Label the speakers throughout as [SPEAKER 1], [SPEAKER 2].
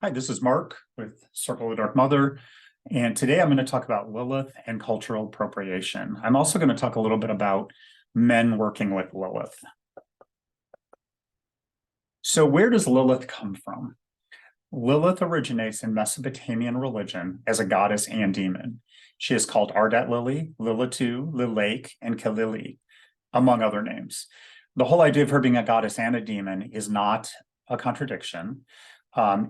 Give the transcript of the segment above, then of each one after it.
[SPEAKER 1] Hi, this is Mark with Circle of the Dark Mother, and today I'm going to talk about Lilith and cultural appropriation. I'm also going to talk a little bit about men working with Lilith. So where does Lilith come from? Lilith originates in Mesopotamian religion as a goddess and demon. She is called Ardat Lili, Lilitu, Lilake, and Kalili, among other names. The whole idea of her being a goddess and a demon is not a contradiction.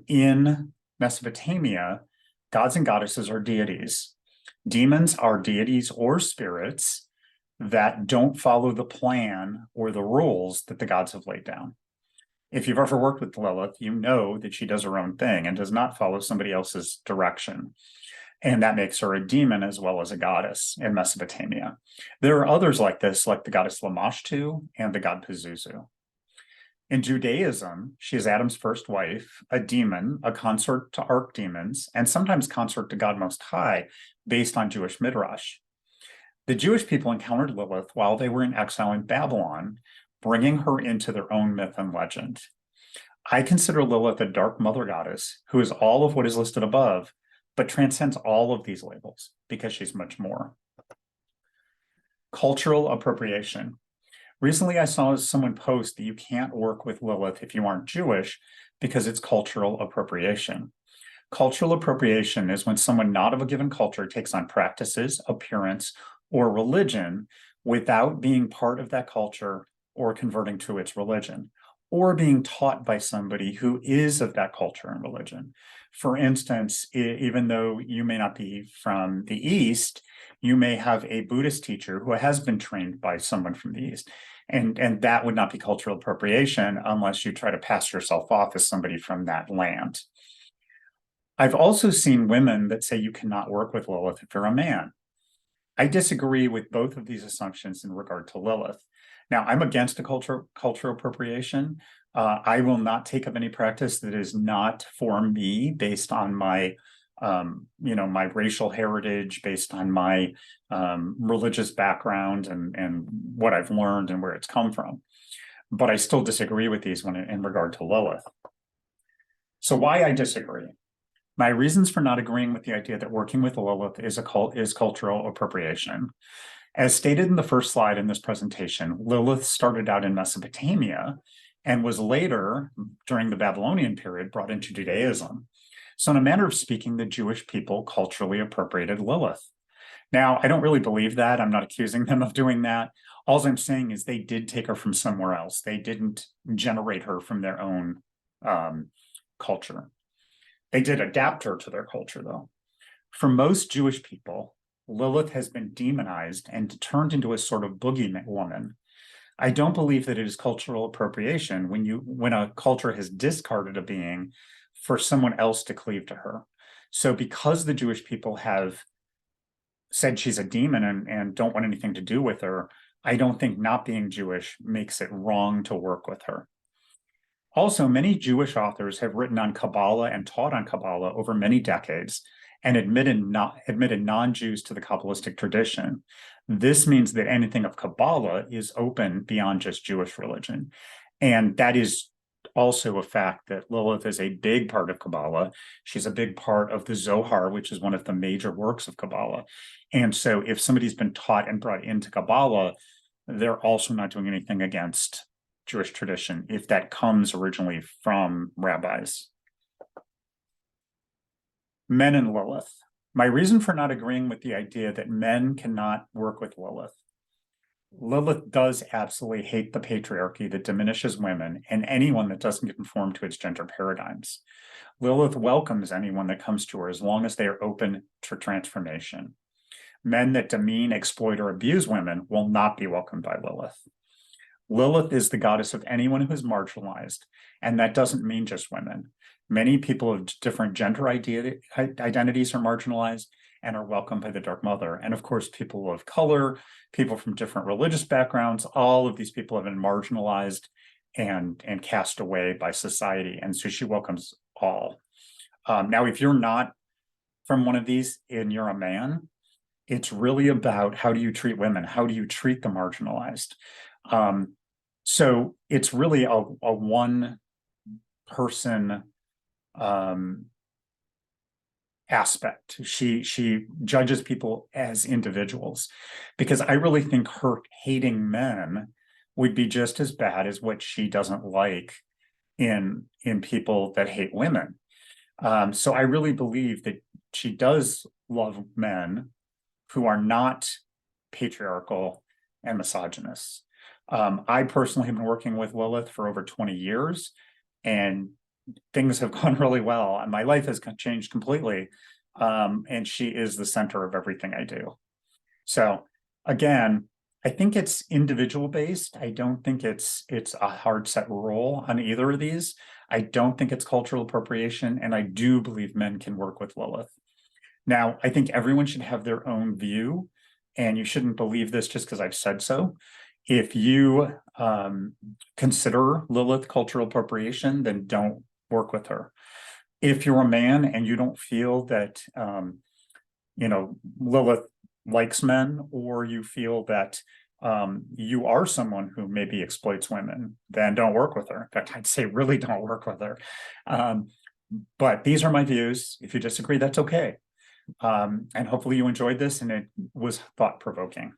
[SPEAKER 1] In Mesopotamia, gods and goddesses are deities. Demons are deities or spirits that don't follow the plan or the rules that the gods have laid down. If you've ever worked with Lilith, you know that she does her own thing and does not follow somebody else's direction. And that makes her a demon as well as a goddess in Mesopotamia. There are others like this, like the goddess Lamashtu and the god Pazuzu. In Judaism, she is Adam's first wife, a demon, a consort to archdemons, and sometimes consort to God Most High, based on Jewish midrash. The Jewish people encountered Lilith while they were in exile in Babylon, bringing her into their own myth and legend. I consider Lilith a dark mother goddess who is all of what is listed above, but transcends all of these labels because she's much more. Cultural appropriation. Recently, I saw someone post that you can't work with Lilith if you aren't Jewish because it's cultural appropriation. Cultural appropriation is when someone not of a given culture takes on practices, appearance, or religion without being part of that culture or converting to its religion, or being taught by somebody who is of that culture and religion. For instance, even though you may not be from the East, you may have a Buddhist teacher who has been trained by someone from the East. And that would not be cultural appropriation unless you try to pass yourself off as somebody from that land. I've also seen women that say you cannot work with Lilith if you're a man. I disagree with both of these assumptions in regard to Lilith. Now, I'm against a cultural appropriation. I will not take up any practice that is not for me based on my my racial heritage, based on my religious background and what I've learned and where it's come from. But I still disagree with these in regard to Lilith. So why I disagree? My reasons for not agreeing with the idea that working with Lilith is cultural appropriation. As stated in the first slide in this presentation, Lilith started out in Mesopotamia and was later, during the Babylonian period, brought into Judaism. So in a manner of speaking, the Jewish people culturally appropriated Lilith. Now, I don't really believe that. I'm not accusing them of doing that. All I'm saying is they did take her from somewhere else. They didn't generate her from their own culture. They did adapt her to their culture, though. For most Jewish people, Lilith has been demonized and turned into a sort of boogie woman. I don't believe that it is cultural appropriation when a culture has discarded a being for someone else to cleave to her. So because the Jewish people have said she's a demon and don't want anything to do with her, I don't think not being Jewish makes it wrong to work with her. Also, many Jewish authors have written on Kabbalah and taught on Kabbalah over many decades and admitted non-Jews to the Kabbalistic tradition. This means that anything of Kabbalah is open beyond just Jewish religion. And that is also a fact that Lilith is a big part of Kabbalah. She's a big part of the Zohar, which is one of the major works of Kabbalah. And so if somebody's been taught and brought into Kabbalah, they're also not doing anything against Jewish tradition if that comes originally from rabbis. Men and Lilith. My reason for not agreeing with the idea that men cannot work with Lilith. Lilith does absolutely hate the patriarchy that diminishes women and anyone that doesn't conform to its gender paradigms. Lilith welcomes anyone that comes to her as long as they are open to transformation. Men that demean, exploit, or abuse women will not be welcomed by Lilith. Lilith is the goddess of anyone who is marginalized, and that doesn't mean just women. Many people of different gender identities are marginalized and are welcomed by the Dark Mother. And of course, people of color, people from different religious backgrounds, all of these people have been marginalized and cast away by society. And so she welcomes all. Now, if you're not from one of these and you're a man, it's really about how do you treat women? How do you treat the marginalized? So it's really a one person aspect. She judges people as individuals, because I really think her hating men would be just as bad as what she doesn't like in people that hate women. So I really believe that she does love men who are not patriarchal and misogynist. I personally have been working with Lilith for over 20 years, and things have gone really well, and my life has changed completely. And she is the center of everything I do. So again, I think it's individual based. I don't think it's a hard set rule on either of these. I don't think it's cultural appropriation, and I do believe men can work with Lilith. Now, I think everyone should have their own view, and you shouldn't believe this just because I've said so. If you consider Lilith cultural appropriation, then don't work with her. If you're a man and you don't feel that, Lilith likes men, or you feel that you are someone who maybe exploits women, then don't work with her. In fact, I'd say really don't work with her. But these are my views. If you disagree, that's okay. And hopefully you enjoyed this and it was thought-provoking.